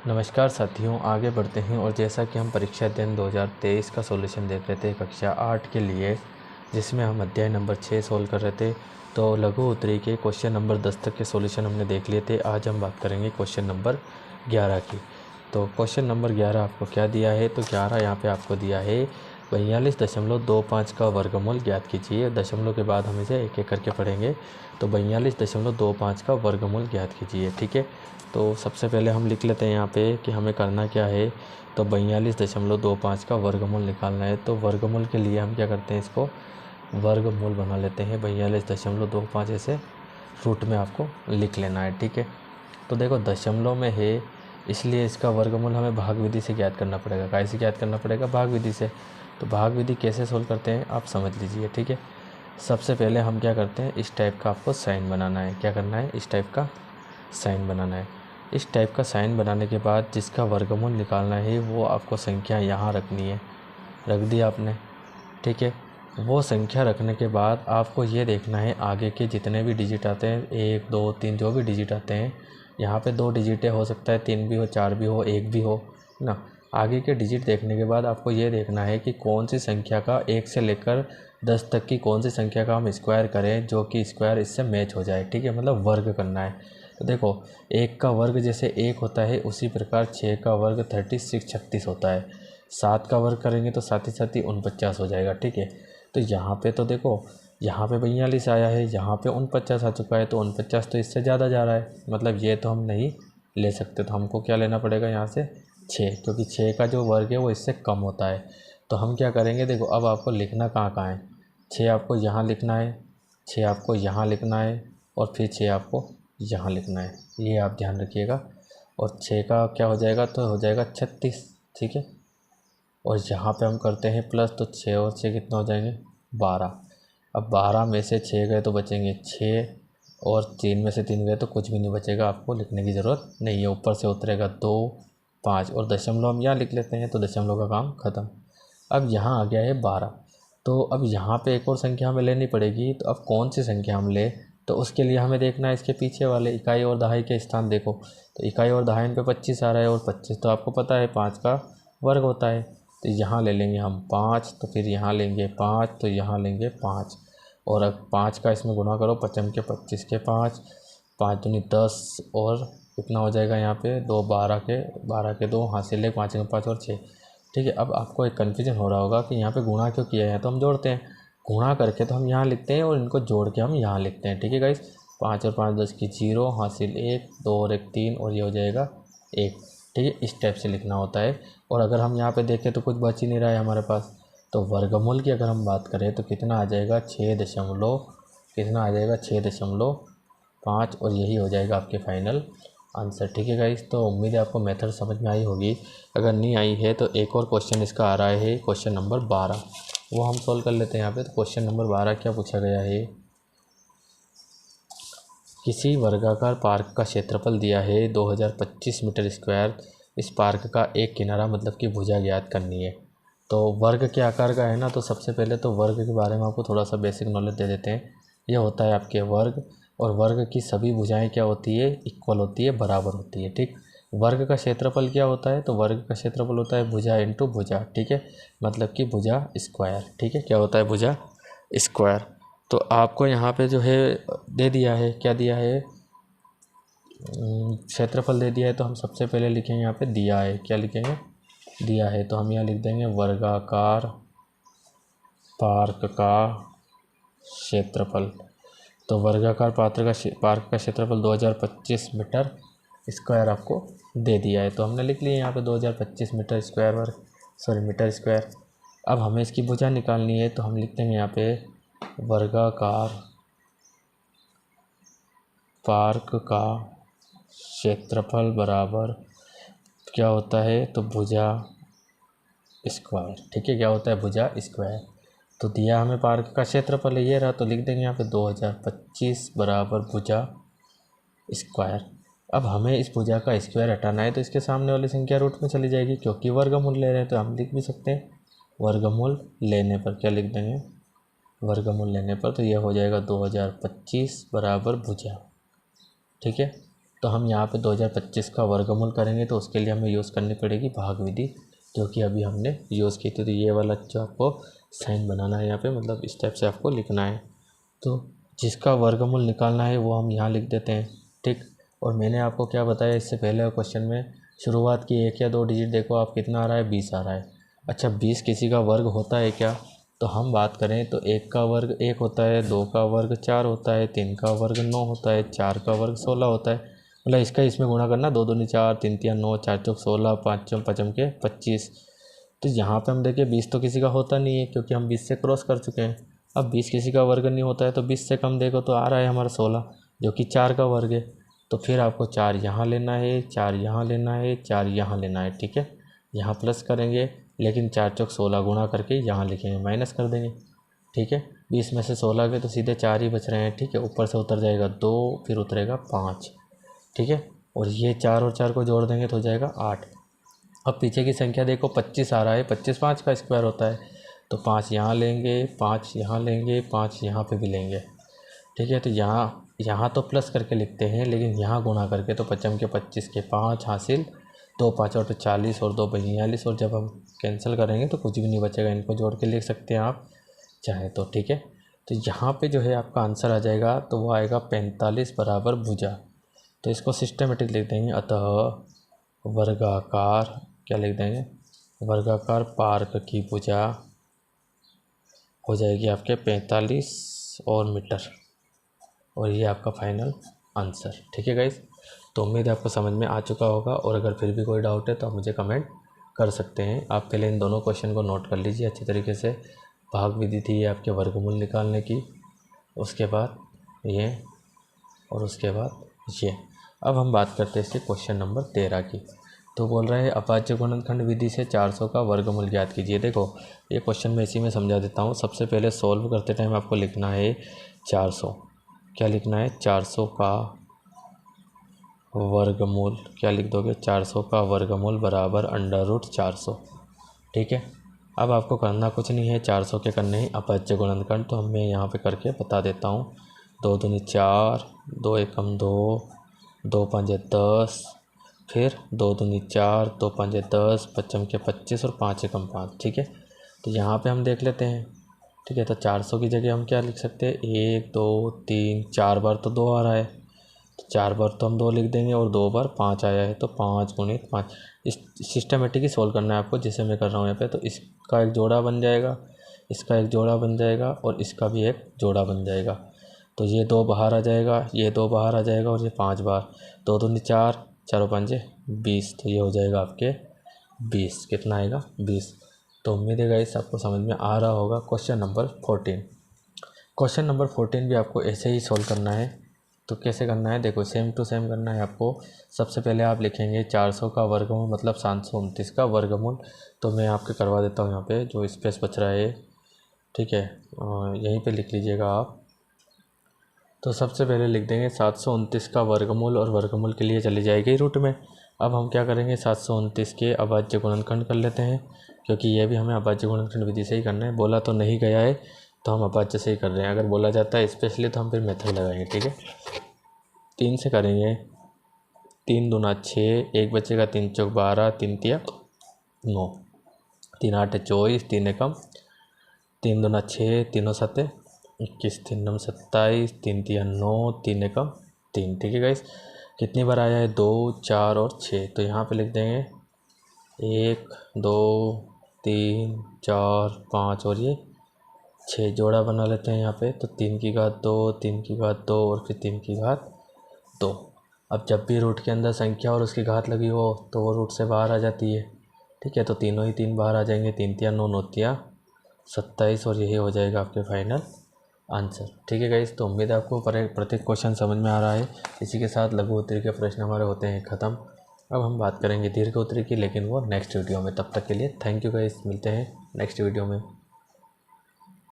नमस्कार साथियों, आगे बढ़ते हैं। और जैसा कि हम परीक्षा दिन 2023 का सॉल्यूशन देख रहे थे कक्षा 8 के लिए, जिसमें हम अध्याय नंबर 6 सोल्व कर रहे थे, तो लघु उत्तरी के क्वेश्चन नंबर 10 तक के सॉल्यूशन हमने देख लिए थे। आज हम बात करेंगे क्वेश्चन नंबर 11 की। तो क्वेश्चन नंबर 11 आपको क्या दिया है? तो 11 यहाँ पे आपको दिया है 42.25 का वर्गमूल ज्ञात कीजिए। दशमलव के बाद हम इसे एक एक करके पढ़ेंगे। तो 42.25 का वर्गमूल ज्ञात कीजिए। ठीक है, तो सबसे पहले हम लिख लेते हैं यहाँ पे कि हमें करना क्या है। तो 42.25 का वर्गमूल निकालना है। तो वर्गमूल के लिए हम क्या करते हैं, इसको वर्गमूल बना लेते हैं। 42.25 ऐसे रूट में आपको लिख लेना है। ठीक है, तो देखो दशमलव में है, इसलिए इसका वर्गमूल हमें भाग विधि से ज्ञात करना पड़ेगा। कैसे ज्ञात करना पड़ेगा? भाग विधि से। तो भाग विधि कैसे सोल्व करते हैं आप समझ लीजिए। ठीक है, सबसे पहले हम क्या करते हैं, इस टाइप का आपको साइन बनाना है। क्या करना है? इस टाइप का साइन बनाना है। इस टाइप का साइन बनाने के बाद जिसका वर्गमूल निकालना है वो आपको संख्या यहाँ रखनी है। रख दी आपने। ठीक है, वो संख्या रखने के बाद आपको ये देखना है आगे के जितने भी डिजिट आते हैं, 1 2 3 जो भी डिजिट आते हैं, यहाँ पे 2 डिजिट हो सकता है, 3 भी हो, 4 भी हो, 1 भी हो ना। आगे के डिजिट देखने के बाद आपको ये देखना है कि कौन सी संख्या का 1 से लेकर 10 तक की कौन सी संख्या का हम स्क्वायर करें जो कि स्क्वायर इससे मैच हो जाए। ठीक है, मतलब वर्ग करना है। तो देखो 1 का वर्ग जैसे 1 होता है, उसी प्रकार 6 का वर्ग 36 होता है। 7 का वर्ग करेंगे तो साथ ही 49 हो जाएगा। ठीक है, तो यहाँ पे तो देखो, यहाँ पे 42 आया है, यहाँ पे 49 आ चुका है। तो 49 तो इससे ज़्यादा जा रहा है, मतलब ये तो हम नहीं ले सकते। तो हमको क्या लेना पड़ेगा यहाँ से? 6, क्योंकि 6 का जो वर्ग है वो इससे कम होता है। तो हम क्या करेंगे, देखो अब आपको लिखना कहाँ कहाँ है। 6 आपको यहाँ लिखना है, 6 आपको यहाँ लिखना है, और फिर 6 आपको यहाँ लिखना है। ये आप ध्यान रखिएगा। और 6 का क्या हो जाएगा? तो हो जाएगा 36। ठीक है, और यहाँ पे हम करते हैं प्लस, तो 6 और 6 कितना हो जाएंगे? 12। अब 12 में से 6 गए तो बचेंगे 6, और 3 में से 3 गए तो कुछ भी नहीं बचेगा। आपको लिखने की ज़रूरत नहीं है। ऊपर से उतरेगा 2 5, और दशमलव हम यहाँ लिख लेते हैं, तो दशमलव का काम ख़त्म। अब यहाँ आ गया है 12। तो अब यहाँ पे एक और संख्या हमें लेनी पड़ेगी। तो अब कौन सी संख्या हम ले, तो उसके लिए हमें देखना है इसके पीछे वाले इकाई और दहाई के स्थान। देखो तो इकाई और दहाई पे 25 आ रहा है, और 25 तो आपको पता है 5 का वर्ग होता है। तो यहाँ ले लेंगे हम 5, तो फिर यहाँ लेंगे 5, तो यहाँ लेंगे 5, और अब 5 का इसमें गुणा करो, 55 के 25 के 5, 5 दूनी 10, और कितना हो जाएगा यहाँ पे 2, 12 के 2 हासिल है, 5 में 5 और 6। ठीक है, अब आपको एक कन्फ्यूजन हो रहा होगा कि यहाँ पे गुणा क्यों किया है। तो हम जोड़ते हैं, गुणा करके तो हम यहाँ लिखते हैं, और इनको जोड़ के हम यहाँ लिखते हैं। ठीक है गाइस, 5 और 5 10 की 0, हासिल 1, 2 और 1 3, और ये हो जाएगा 1। ठीक है, इस टाइप से लिखना होता है। और अगर हम यहाँ पे देखें तो कुछ बच ही नहीं रहा है हमारे पास। तो वर्गमूल की अगर हम बात करें तो कितना आ जाएगा? 6 दशमलव कितना आ जाएगा? 6.5, और यही हो जाएगा आपके फाइनल आंसर। ठीक है गाइस, तो उम्मीद है आपको मेथड समझ में आई होगी। अगर नहीं आई है तो एक और क्वेश्चन इसका आ रहा है, क्वेश्चन नंबर 12, वो हम सॉल्व कर लेते हैं यहाँ पे। तो क्वेश्चन नंबर 12 क्या पूछा गया है? किसी वर्गाकार पार्क का क्षेत्रफल दिया है 2025 मीटर स्क्वायर। इस पार्क का एक किनारा मतलब कि भुजा ज्ञात करनी है। तो वर्ग के आकार का है ना, तो सबसे पहले तो वर्ग के बारे में आपको थोड़ा सा बेसिक नॉलेज दे देते हैं। यह होता है आपके वर्ग, और वर्ग की सभी भुजाएं क्या होती है? इक्वल होती है, बराबर होती है। ठीक, वर्ग का क्षेत्रफल क्या होता है? तो वर्ग का क्षेत्रफल होता है भुजा इंटू भुजा। ठीक है, मतलब कि भुजा स्क्वायर। ठीक है, क्या होता है? भुजा स्क्वायर। तो आपको यहाँ पे जो है दे दिया है, क्या दिया है? क्षेत्रफल दे दिया है। तो हम सबसे पहले लिखेंगे यहाँ पे दिया है। क्या लिखेंगे? दिया है। तो हम यहाँ लिख देंगे वर्गाकार पार्क का क्षेत्रफल। तो वर्गाकार पार्क का क्षेत्रफल 2025 मीटर स्क्वायर आपको दे दिया है। तो हमने लिख लिया यहाँ पे 2025 मीटर स्क्वायर। अब हमें इसकी भुजा निकालनी है। तो हम लिख देंगे यहाँ पे वर्गाकार पार्क का क्षेत्रफल बराबर क्या होता है? तो भुजा स्क्वायर। ठीक है, क्या होता है? भुजा स्क्वायर। तो दिया हमें पार्क का क्षेत्रफल ये रहा, तो लिख देंगे यहाँ पे 2025 बराबर भुजा स्क्वायर। अब हमें इस भुजा का स्क्वायर हटाना है, तो इसके सामने वाली संख्या रूट में चली जाएगी, क्योंकि वर्गमूल ले रहे हैं। तो हम लिख भी सकते हैं वर्गमूल लेने पर। क्या लिख देंगे? वर्गमूल लेने पर। तो यह हो जाएगा 2025 बराबर भुजा। ठीक है, तो हम यहाँ पे 2025 का वर्गमूल करेंगे तो उसके लिए हमें यूज़ करनी पड़ेगी भाग विधि, जो कि अभी हमने यूज़ की थी। तो ये वाला जो आपको साइन बनाना है यहाँ पे, मतलब इस टाइप से आपको लिखना है। तो जिसका वर्गमूल निकालना है वो हम यहाँ लिख देते हैं, ठीक। और मैंने आपको क्या बताया इससे पहले क्वेश्चन में, शुरुआत की 1 या 2 डिजिट देखो आप कितना आ रहा है, 20 आ रहा है। अच्छा 20 किसी का वर्ग होता है क्या? तो हम बात करें तो 1 का वर्ग 1 होता है, 2 का वर्ग 4 होता है, 3 का वर्ग 9 होता है, 4 का वर्ग 16 होता है। मतलब इसका इसमें गुणा करना, 2 दूनी 4, 3 तिया 9, 4 चौक 16, 5 चौक 5 के 25। तो यहाँ पे हम देखें 20 तो किसी का होता नहीं है क्योंकि हम 20 से क्रॉस कर चुके हैं। अब 20 किसी का वर्ग नहीं होता है तो 20 से कम देखो तो आ रहा है हमारा 16, जो कि 4 का वर्ग है। तो फिर आपको 4 यहाँ लेना है, 4 यहाँ लेना है, 4 यहाँ लेना है, ठीक है। यहाँ प्लस करेंगे, लेकिन 4 चौक 16 गुणा करके यहाँ लिखेंगे, माइनस कर देंगे, ठीक है। 20 में से 16 गए तो सीधे 4 ही बच रहे हैं, ठीक है। ऊपर से उतर जाएगा 2, फिर उतरेगा 5, ठीक है। और ये 4 और 4 को जोड़ देंगे तो हो जाएगा 8। अब पीछे की संख्या देखो 25 आ रहा है, 25 5 का स्क्वायर होता है। तो 5 यहाँ लेंगे, 5 यहाँ लेंगे, 5 यहाँ पे भी लेंगे, ठीक है। तो यहाँ तो प्लस करके लिखते हैं, लेकिन यहाँ गुणा करके, तो 5 के 25 के 5 हासिल, 2 5 और 40 और 2 42, और जब हम कैंसिल करेंगे तो कुछ भी नहीं बचेगा। इनको जोड़ के लिख सकते हैं आप चाहे तो, ठीक है। तो यहाँ पे जो है आपका आंसर आ जाएगा, तो वो आएगा 45 बराबर भुजा। तो इसको सिस्टमेटिक लिख देंगे, अतः वर्गाकार, क्या लिख देंगे, वर्गाकार पार्क की भुजा हो जाएगी आपके 45 और मीटर, और ये आपका फाइनल आंसर, ठीक है गाइस। तो उम्मीद है आपको समझ में आ चुका होगा, और अगर फिर भी कोई डाउट है तो आप मुझे कमेंट कर सकते हैं। आप पहले इन दोनों क्वेश्चन को नोट कर लीजिए अच्छी तरीके से। भाग विधि थी ये आपके वर्गमूल निकालने की, उसके बाद ये, और उसके बाद ये। अब हम बात करते हैं इसके क्वेश्चन नंबर 13 की। तो बोल रहे हैं अभाज्य गुणनखंड विधि से 400 का वर्गमूल ज्ञात कीजिए। देखो ये क्वेश्चन मैं इसी में समझा देता हूँ। सबसे पहले सॉल्व करते टाइम आपको लिखना है 400, क्या लिखना है, 400 का वर्गमूल, क्या लिख दोगे, 400 का वर्गमूल बराबर √400, ठीक है। अब आपको करना कुछ नहीं है, 400 के करने ही अभाज्य गुणनखंड, तो मैं यहाँ पे करके बता देता हूँ। 2 दूनी 4, 2 एकम 2, 2 पंजे 10, फिर 2 दूनी 4, 2 पंजे 10, 5 के 25 और 5 एकम 5, ठीक है। तो यहाँ पे हम देख लेते हैं, ठीक है। तो 400 की जगह हम क्या लिख सकते हैं, 1 2 3 4 बार तो 2 आ रहा है, तो 4 बार तो हम 2 लिख देंगे, और 2 बार 5 आया है, तो 5 गुणित 5। इस सिस्टमेटिक ही सोल्व करना है आपको, जैसे मैं कर रहा हूँ यहाँ पे। तो इसका एक जोड़ा बन जाएगा, इसका एक जोड़ा बन जाएगा, और इसका भी एक जोड़ा बन जाएगा। तो ये 2 बाहर आ जाएगा, ये 2 बाहर आ जाएगा, और ये 5 बार, 2 दूनी 4, 4 पंजे 20, तो ये हो जाएगा आपके 20। कितना आएगा, 20। तो उम्मीद है गाइस आपको समझ में आ रहा होगा। क्वेश्चन नंबर 14, क्वेश्चन नंबर 14 भी आपको ऐसे ही सोल्व करना है। तो कैसे करना है, देखो सेम टू सेम करना है आपको। सबसे पहले आप लिखेंगे 400 का वर्गमूल मतलब 729 का वर्गमूल। तो मैं आपके करवा देता हूँ यहाँ पे, जो स्पेस बच रहा है, ठीक है, यहीं पे लिख लीजिएगा आप। तो सबसे पहले लिख देंगे 729 का वर्गमूल, और वर्गमूल के लिए चली जाएगी रूट में। अब हम क्या करेंगे, 729 के अभाज्य गुणनखंड कर लेते हैं, क्योंकि ये भी हमें अभाज्य गुणनखंड विधि से ही करना है। बोला तो नहीं गया है तो हम अभाज्य से ही कर रहे हैं, अगर बोला जाता है स्पेशली तो हम फिर मेथड लगाएंगे, ठीक है। 3 से करेंगे, 3 दूना 6, 1 बचेगा, 3 चौक 12, 3 तिया 9, 3 8 24, 3 एकम 3 दूना 6, 3 7 21, 3 9 27, 3 तिया 9, 3 एकम 3, ठीक है गाइस। कितनी बार आया है, 2 4 और 6। तो यहाँ पे लिख देंगे 1 2 3 4 5 और ये 6 जोड़ा बना लेते हैं यहाँ पे। तो 3 की घात 2, 3 की घात 2 और फिर 3 की घात 2। अब जब भी रूट के अंदर संख्या और उसकी घात लगी हो तो वो रूट से बाहर आ जाती है, ठीक है। तो तीनों ही 3 बाहर आ जाएंगे, 3 तिया 9, 9 तिया 27, और यही हो जाएगा आपके फाइनल आंसर, ठीक है गाइस। तो उम्मीद है आपको प्रत्येक क्वेश्चन समझ में आ रहा है। इसी के साथ लघु उत्तरी के प्रश्न हमारे होते हैं ख़त्म। अब हम बात करेंगे दीर्घ उत्तरी की, लेकिन वो नेक्स्ट वीडियो में। तब तक के लिए थैंक यू गाइस, मिलते हैं नेक्स्ट वीडियो में।